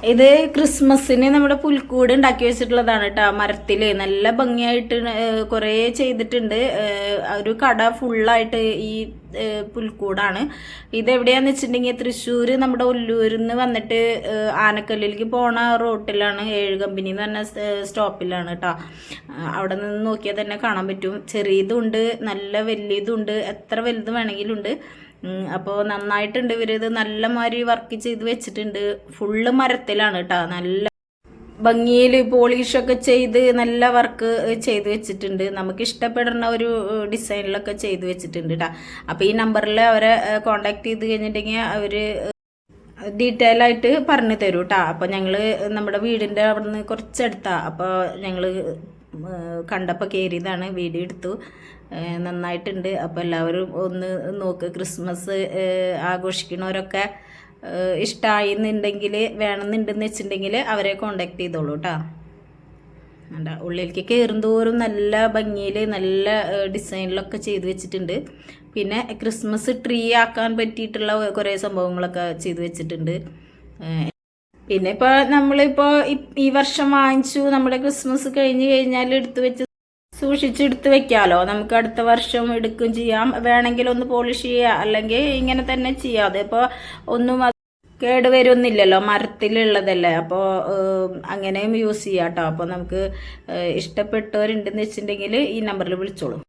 ഇത് ക്രിസ്മസിന് നമ്മുടെ പുൽക്കൂട് ഉണ്ടാക്കി വെച്ചിട്ടുള്ളതാണ് കേട്ടോ. മരത്തിൽ നല്ല ഭംഗിയായിട്ട് കുറേ ചെയ്തിട്ടുണ്ട്. ഒരു കട ഫുള്ളായിട്ട് ഈ പുൽക്കൂടാണ്. ഇതെവിടെയാന്ന് വെച്ചിട്ടുണ്ടെങ്കിൽ തൃശ്ശൂർ നമ്മുടെ ഒല്ലൂരിൽ നിന്ന് വന്നിട്ട് ആനക്കല്ലിലേക്ക് പോണ റോട്ടിലാണ്. 7 കമ്പനി എന്ന് പറഞ്ഞ സ്റ്റോപ്പിലാണ് കേട്ടോ. അവിടെ നിന്ന് നോക്കിയാൽ തന്നെ കാണാൻ പറ്റും. ചെറിയതുണ്ട്, നല്ല വലിയതുണ്ട്, എത്ര വലുത് വേണമെങ്കിലും ഉണ്ട്. അപ്പോൾ നന്നായിട്ടുണ്ട്. ഇവരിത് നല്ല മാതിരി വർക്ക് ചെയ്ത് വെച്ചിട്ടുണ്ട്. ഫുള്ള് മരത്തിലാണ് കേട്ടോ. നല്ല ഭംഗിയിൽ പോളിഷൊക്കെ ചെയ്ത് നല്ല വർക്ക് ചെയ്ത് വെച്ചിട്ടുണ്ട്. നമുക്ക് ഇഷ്ടപ്പെടുന്ന ഒരു ഡിസൈനിലൊക്കെ ചെയ്ത് വെച്ചിട്ടുണ്ട് കേട്ടോ. അപ്പോൾ ഈ നമ്പറിൽ അവരെ കോണ്ടാക്ട് ചെയ്ത് കഴിഞ്ഞിട്ടുണ്ടെങ്കിൽ അവർ ഡീറ്റെയിൽ ആയിട്ട് പറഞ്ഞു തരും കേട്ടോ. അപ്പോൾ ഞങ്ങൾ നമ്മുടെ വീടിൻ്റെ അവിടെ നിന്ന് കുറച്ചെടുത്താണ്. അപ്പോൾ ഞങ്ങൾ കണ്ടപ്പോൾ കയറിയതാണ്, വീഡിയോ എടുത്തു. നന്നായിട്ടുണ്ട്. അപ്പോൾ എല്ലാവരും ഒന്ന് നോക്ക്. ക്രിസ്മസ് ആഘോഷിക്കണവരൊക്കെ ഇഷ്ടമായിന്നുണ്ടെങ്കിൽ വേണമെന്നുണ്ടെന്ന് വെച്ചിട്ടുണ്ടെങ്കിൽ അവരെ കോണ്ടാക്ട് ചെയ്തോളൂ കേട്ടോ. വേണ്ട ഉള്ളിലേക്ക് കയറുന്തോറും നല്ല ഭംഗിയിൽ നല്ല ഡിസൈനിലൊക്കെ ചെയ്ത് വെച്ചിട്ടുണ്ട്. പിന്നെ ക്രിസ്മസ് ട്രീ ആക്കാൻ പറ്റിയിട്ടുള്ള കുറേ സംഭവങ്ങളൊക്കെ ചെയ്ത് വെച്ചിട്ടുണ്ട്. പിന്നെ ഇപ്പോൾ നമ്മളിപ്പോൾ ഈ വർഷം വാങ്ങിച്ചു, നമ്മുടെ ക്രിസ്മസ് കഴിഞ്ഞ് കഴിഞ്ഞാൽ എടുത്തു വെച്ച് സൂക്ഷിച്ചെടുത്ത് വെക്കാമല്ലോ. നമുക്ക് അടുത്ത വർഷം എടുക്കുകയും ചെയ്യാം. വേണമെങ്കിൽ ഒന്ന് പോളിഷ് ചെയ്യുക, അല്ലെങ്കിൽ ഇങ്ങനെ തന്നെ ചെയ്യാം. അതിപ്പോൾ ഒന്നും കേടുവരുന്നില്ലല്ലോ, മരത്തിലുള്ളതല്ലേ. അപ്പോൾ അങ്ങനെയും യൂസ് ചെയ്യാം കേട്ടോ. അപ്പോൾ നമുക്ക് ഇഷ്ടപ്പെട്ടവരുണ്ടെന്ന് വെച്ചിട്ടുണ്ടെങ്കിൽ ഈ നമ്പറിൽ വിളിച്ചോളൂ.